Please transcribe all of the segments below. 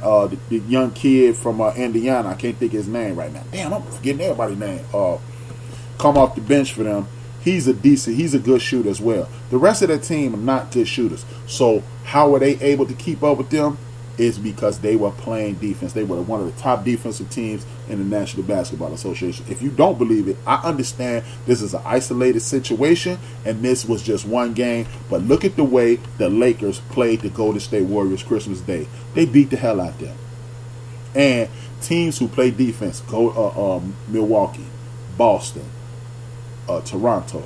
the young kid from Indiana. I can't think of his name right now. Damn, I'm forgetting everybody's name. Come off the bench for them. He's a good shooter as well. The rest of the team are not good shooters. So how are they able to keep up with them? Is because they were playing defense. They were one of the top defensive teams in the National Basketball Association. If you don't believe it, I understand this is an isolated situation and this was just one game. But look at the way the Lakers played the Golden State Warriors Christmas Day. They beat the hell out of them. And teams who play defense, Milwaukee, Boston, Toronto,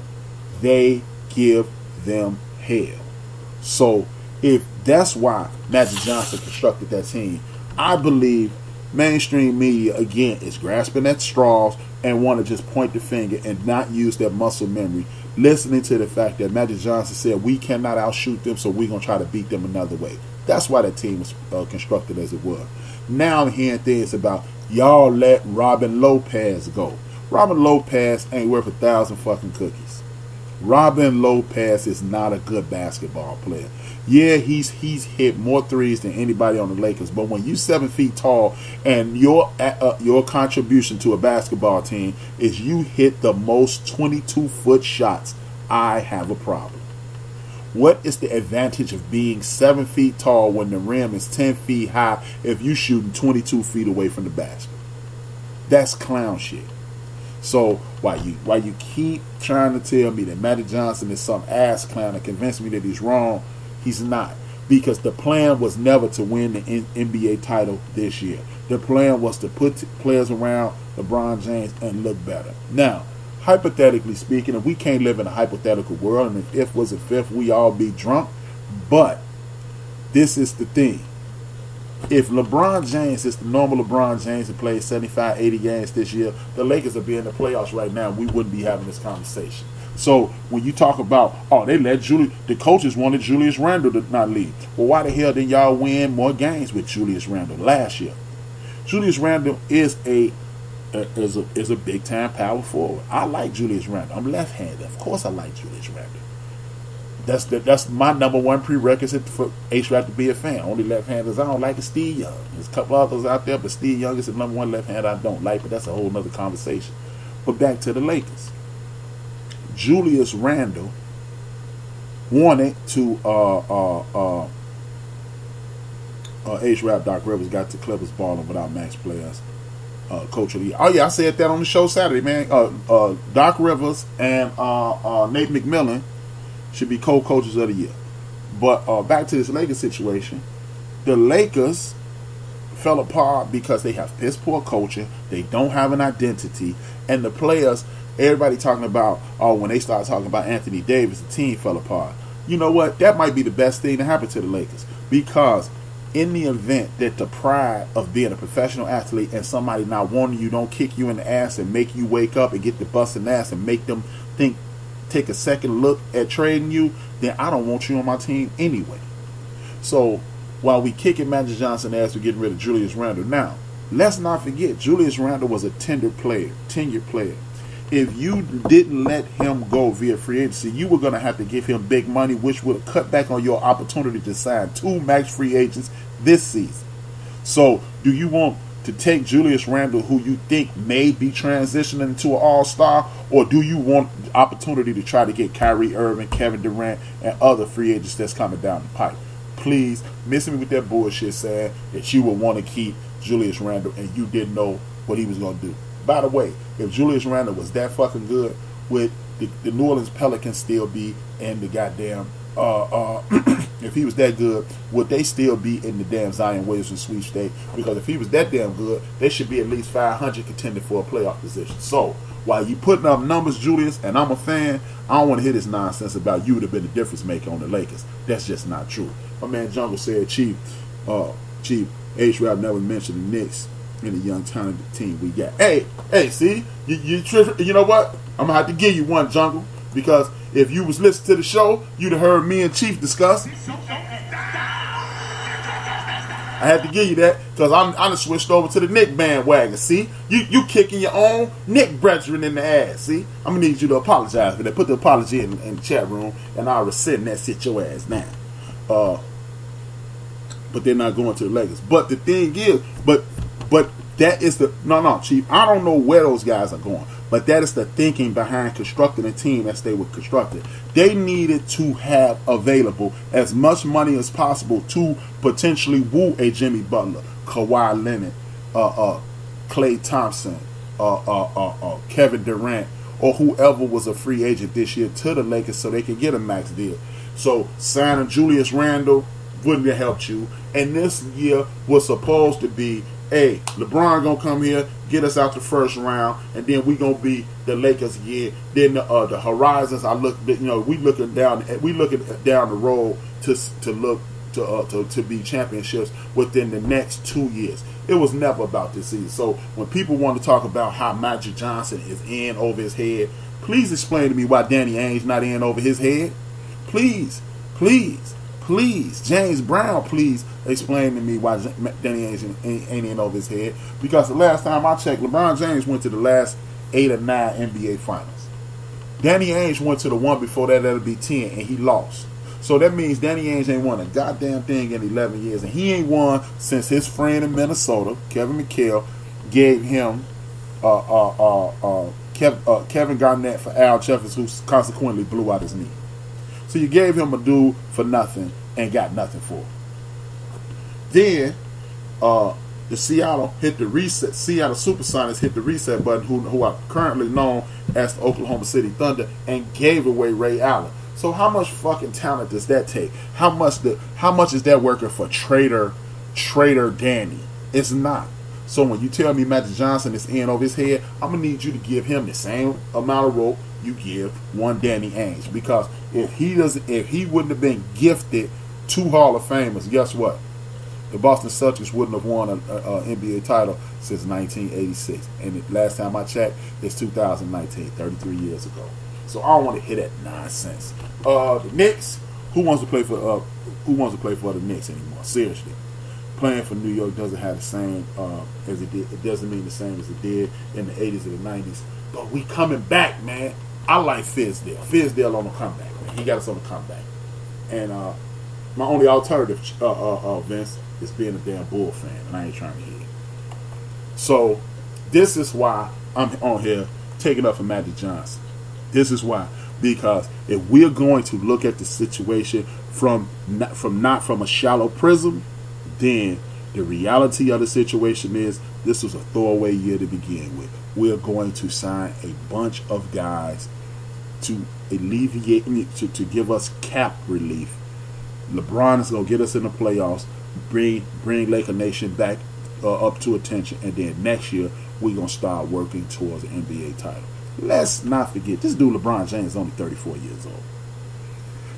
they give them hell. So if that's why Magic Johnson constructed that team, I believe mainstream media again is grasping at straws and want to just point the finger and not use their muscle memory, listening to the fact that Magic Johnson said we cannot outshoot them, so we're going to try to beat them another way. That's why that team was constructed as it was. Now I'm hearing things about y'all let Robin Lopez go. Robin Lopez ain't worth 1,000 fucking cookies. Robin Lopez is not a good basketball player. Yeah, he's hit more threes than anybody on the Lakers. But when you 7 feet tall and your contribution to a basketball team is you hit the most 22-foot shots, I have a problem. What is the advantage of being 7 feet tall when the rim is 10 feet high if you shooting 22 feet away from the basket? That's clown shit. So while you keep trying to tell me that Magic Johnson is some ass clown and convince me that he's wrong, he's not. Because the plan was never to win the NBA title this year. The plan was to put players around LeBron James and look better. Now, hypothetically speaking, if we can't live in a hypothetical world, and if was a fifth, we all be drunk. But this is the thing. If LeBron James is the normal LeBron James and plays 75, 80 games this year, the Lakers would be in the playoffs right now. We wouldn't be having this conversation. So when you talk about, they let the coaches wanted Julius Randle to not leave. Well, why the hell didn't y'all win more games with Julius Randle last year? Julius Randle is a big time power forward. I like Julius Randle. I'm left-handed. Of course I like Julius Randle. That's my number one prerequisite for H-Rap to be a fan. Only left-handers I don't like is Steve Young. There's a couple others out there, but Steve Young is the number one left-hander I don't like, but that's a whole nother conversation. But back to the Lakers. Julius Randle wanted to H-Rap Doc Rivers got to Clippers balling without max players. Coach of the year. Oh yeah, I said that on the show Saturday, man. Doc Rivers and Nate McMillan should be co-coaches of the year. But back to this Lakers situation. The Lakers fell apart because they have piss poor coaching. They don't have an identity. And the players, everybody talking about, when they start talking about Anthony Davis, the team fell apart. You know what? That might be the best thing to happen to the Lakers. Because in the event that the pride of being a professional athlete and somebody not wanting you don't kick you in the ass and make you wake up and get the busting ass and make them take a second look at trading you, then I don't want you on my team anyway. So while we kicking Magic Johnson ass for getting rid of Julius Randle, now let's not forget Julius Randle was a tenured player. If you didn't let him go via free agency, you were going to have to give him big money, which would have cut back on your opportunity to sign 2 max free agents this season. So do you want to take Julius Randle, who you think may be transitioning into an all-star, or do you want the opportunity to try to get Kyrie Irving, Kevin Durant, and other free agents that's coming down the pipe? Please, miss me with that bullshit saying that you would want to keep Julius Randle and you didn't know what he was going to do. By the way, if Julius Randle was that fucking good, would the New Orleans Pelicans still be in the goddamn if he was that good, would they still be in the damn Zion Williamson sweepstakes? Because if he was that damn good, they should be at least 500 contending for a playoff position. So while you putting up numbers, Julius, and I'm a fan, I don't want to hear this nonsense about you would have been the difference maker on the Lakers. That's just not true. My man Jungle said, Chief H-Rap never mentioned the Knicks in the young talented team we got. Hey, see, you know what? I'm gonna have to give you one, Jungle, because if you was listening to the show, you'd have heard me and Chief discuss. I had to give you that because I done switched over to the Nick bandwagon. See, you kicking your own Nick brethren in the ass. See, I'm gonna need you to apologize for that. Put the apology in the chat room, and I'll rescind that. Sit your ass now. but they're not going to the Lakers. But the thing is, but that is the no, Chief. I don't know where those guys are going, but that is the thinking behind constructing a team as they were constructed. They needed to have available as much money as possible to potentially woo a Jimmy Butler, Kawhi Leonard, Klay Thompson, Kevin Durant, or whoever was a free agent this year to the Lakers so they could get a max deal. So signing Julius Randle wouldn't have helped you. And this year was supposed to be, hey, LeBron gonna come here, get us out the first round, and then we gonna be the Lakers year. Then the horizons, we looking down the road to be championships within the next 2 years. It was never about this season. So when people want to talk about how Magic Johnson is in over his head, please explain to me why Danny Ainge not in over his head. Please, James Brown, please explain to me why Danny Ainge ain't in over his head. Because the last time I checked, LeBron James went to the last 8 or 9 NBA Finals. Danny Ainge went to the one before that, that'll be 10, and he lost. So that means Danny Ainge ain't won a goddamn thing in 11 years. And he ain't won since his friend in Minnesota, Kevin McHale, gave him Kevin Garnett for Al Jefferson, who consequently blew out his knee. So you gave him a dude for nothing and got nothing for it. Then the Seattle Supersonics hit the reset button, who are currently known as the Oklahoma City Thunder, and gave away Ray Allen. So how much fucking talent does that take? How much is that working for Trader Danny? It's not. So when you tell me Magic Johnson is in over his head, I'm gonna need you to give him the same amount of rope you give one Danny Ainge. Because if he wouldn't have been gifted 2 Hall of Famers, guess what? The Boston Celtics wouldn't have won an NBA title since 1986. And the last time I checked, it's 2019, 33 years ago. So I don't want to hear that nonsense. The Knicks, who wants to play for the Knicks anymore? Seriously. Playing for New York doesn't have the same as it did. It doesn't mean the same as it did in the 80s or the 90s. But we coming back, man. I like Fizdale. Fizdale on the comeback, man. He got us on the comeback. And my only alternative, Vince, is being a damn Bull fan, and I ain't trying to hear it. So this is why I'm on here taking up for Magic Johnson. This is why. Because if we're going to look at the situation from not from a shallow prism, then the reality of the situation is this was a throwaway year to begin with. We're going to sign a bunch of guys to alleviate, to give us cap relief. LeBron is going to get us in the playoffs, bring Laker Nation back up to attention, and then next year we're going to start working towards an NBA title. Let's not forget, this dude LeBron James is only 34 years old.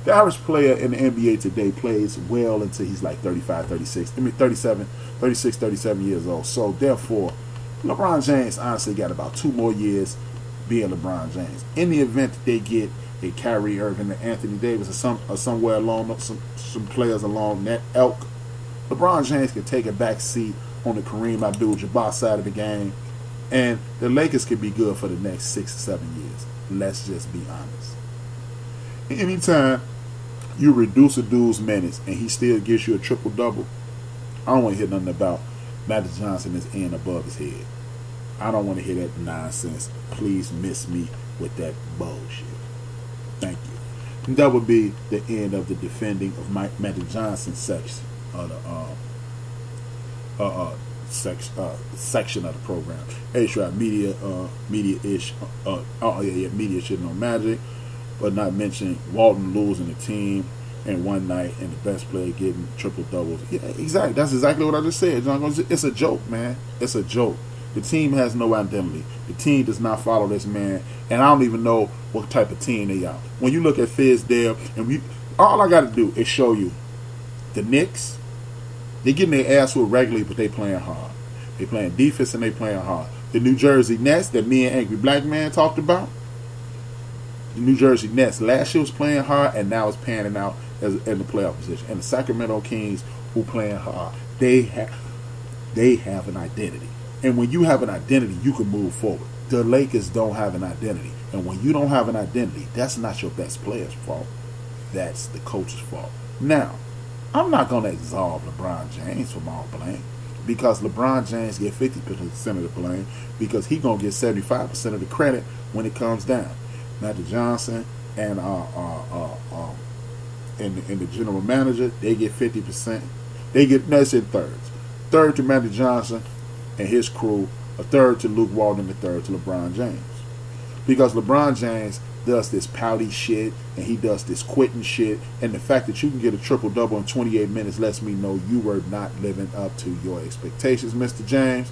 The average player in the NBA today plays well until he's like 35, 36. 36, 37 years old. So, therefore, LeBron James honestly got about 2 more years being LeBron James. In the event that they get a Kyrie Irving, an Anthony Davis, or somewhere along, some players along that elk, LeBron James can take a back seat on the Kareem Abdul-Jabbar side of the game, and the Lakers could be good for the next 6 or 7 years. Let's just be honest. Anytime you reduce a dude's minutes and he still gives you a triple-double, I don't want to hear nothing about Magic Johnson is in above his head. I don't want to hear that nonsense. Please miss me with that bullshit. Thank you. And that would be the end of the defending of Magic Johnson section of the section of the program. A-Trap media-ish. Media shitting on Magic, but not mention Walton losing the team in one night and the best player getting triple doubles. Yeah, exactly. That's exactly what I just said. It's a joke, man. It's a joke. The team has no identity. The team does not follow this man, and I don't even know what type of team they are. When you look at Fizdale, and all I got to do is show you the Knicks. They getting their ass whooped regularly, but they playing hard. They playing defense and they playing hard. The New Jersey Nets that me and Angry Black Man talked about. The New Jersey Nets last year was playing hard, and now it's panning out in the playoff position. And the Sacramento Kings, who playing hard, they have an identity. And when you have an identity, you can move forward. The Lakers don't have an identity. And when you don't have an identity, that's not your best player's fault. That's the coach's fault. Now, I'm not going to absolve LeBron James from all blame because LeBron James get 50% of the blame because he going to get 75% of the credit when it comes down. Magic Johnson and the general manager, they get 50%. They get, that's in thirds. Third to Magic Johnson and his crew, a third to Luke Walton, and a third to LeBron James. Because LeBron James does this pouty shit and he does this quitting shit, and the fact that you can get a triple-double in 28 minutes lets me know you were not living up to your expectations, Mr. James.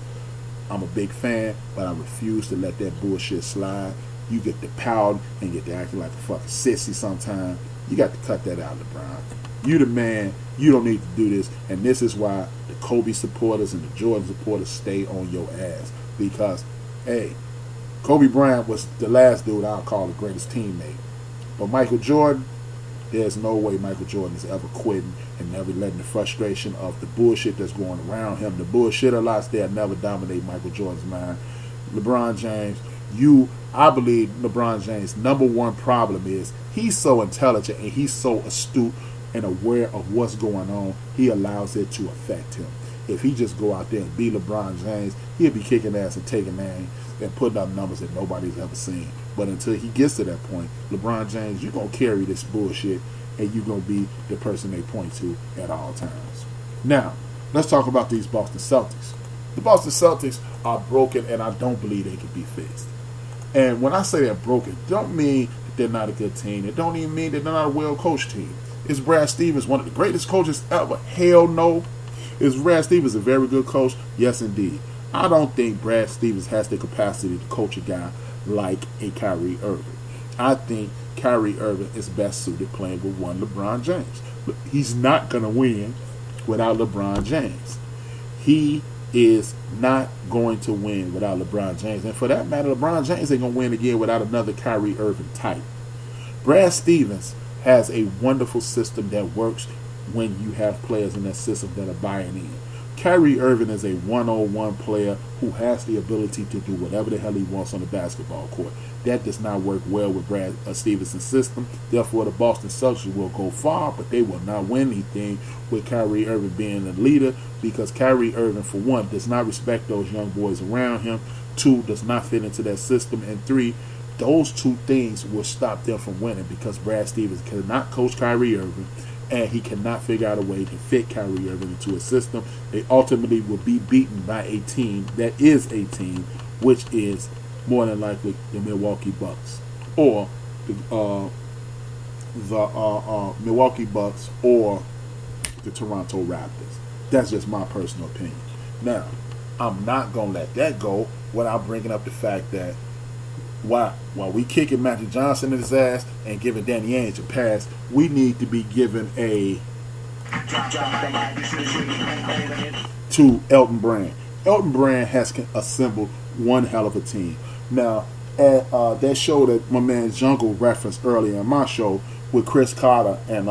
I'm a big fan, but I refuse to let that bullshit slide. You get to pout and get to acting like a fucking sissy sometime. You got to cut that out, LeBron. You the man. You don't need to do this. And this is why the Kobe supporters and the Jordan supporters stay on your ass. Because, hey, Kobe Bryant was the last dude I'll call the greatest teammate. But Michael Jordan, there's no way Michael Jordan is ever quitting and never letting the frustration of the bullshit that's going around him, the bullshitter lots there, never dominate Michael Jordan's mind. LeBron James, I believe LeBron James' number one problem is he's so intelligent and he's so astute and aware of what's going on, he allows it to affect him. If he just go out there and be LeBron James, he'll be kicking ass and taking names and putting up numbers that nobody's ever seen. But until he gets to that point, LeBron James, you're going to carry this bullshit and you're going to be the person they point to at all times. Now, let's talk about these Boston Celtics. The Boston Celtics are broken and I don't believe they can be fixed. And when I say they're broken, it don't mean that they're not a good team. It don't even mean that they're not a well-coached team. Is Brad Stevens one of the greatest coaches ever? Hell no. Is Brad Stevens a very good coach? Yes, indeed. I don't think Brad Stevens has the capacity to coach a guy like a Kyrie Irving. I think Kyrie Irving is best suited playing with one LeBron James. But he's not going to win without LeBron James. He is not going to win without LeBron James. And for that matter, LeBron James ain't going to win again without another Kyrie Irving type. Brad Stevens has a wonderful system that works when you have players in that system that are buying in. Kyrie Irving is a one-on-one player who has the ability to do whatever the hell he wants on the basketball court. That does not work well with Brad Stevens' system. Therefore, the Boston Celtics will go far, but they will not win anything with Kyrie Irving being the leader because Kyrie Irving, for one, does not respect those young boys around him. Two, does not fit into that system. And three, those two things will stop them from winning because Brad Stevens cannot coach Kyrie Irving and he cannot figure out a way to fit Kyrie Irving into a system. They ultimately will be beaten by a team that is a team, which is more than likely the Milwaukee Bucks or the Milwaukee Bucks or the Toronto Raptors. That's just my personal opinion. Now, I'm not going to let that go without bringing up the fact that while we kicking Magic Johnson in his ass and giving Danny Ainge a pass, we need to be given a to Elton Brand. Elton Brand has assembled one hell of a team. Now, at that show that my man Jungle referenced earlier in my show with Chris Carter and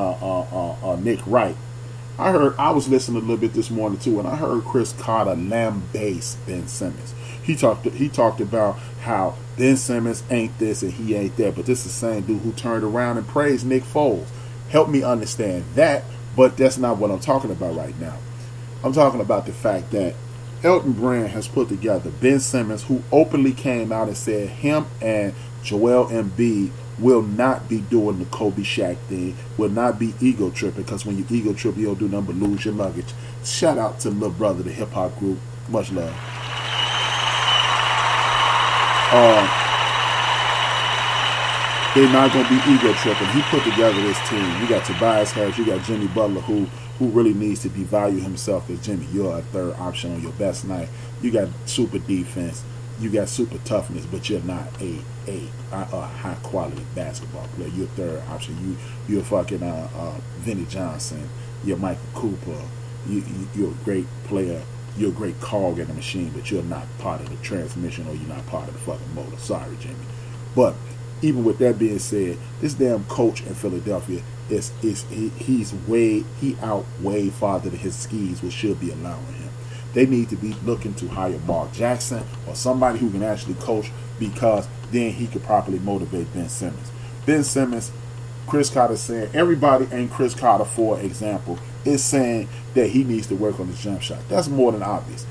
Nick Wright, I was listening a little bit this morning too, and I heard Chris Carter lambaste Ben Simmons. He talked about how Ben Simmons ain't this and he ain't that, but this is the same dude who turned around and praised Nick Foles. Help me understand that, but that's not what I'm talking about right now. I'm talking about the fact that Elton Brand has put together Ben Simmons, who openly came out and said him and Joel Embiid will not be doing the Kobe Shaq thing, will not be ego tripping, because when you ego trip, you don't do nothing but lose your luggage. Shout out to Lil Brother, the hip hop group. Much love. They're not going to be ego tripping. He put together this team. You got Tobias Harris, you got Jimmy Butler, who really needs to devalue himself as Jimmy. You're a third option on your best night. You got super defense. You got super toughness, but you're not a high quality basketball player. You're a third option. You're fucking Vinnie Johnson. You're Michael Cooper. You're a great player. You're a great cog in the machine, but you're not part of the transmission or you're not part of the fucking motor. Sorry, Jimmy. But even with that being said, this damn coach in Philadelphia he out way farther than his skis, which should be allowing him. They need to be looking to hire Mark Jackson or somebody who can actually coach, because then he could properly motivate Ben Simmons. Ben Simmons, Chris Carter saying everybody ain't Chris Carter, for example, is saying that he needs to work on his jump shot. That's more than obvious.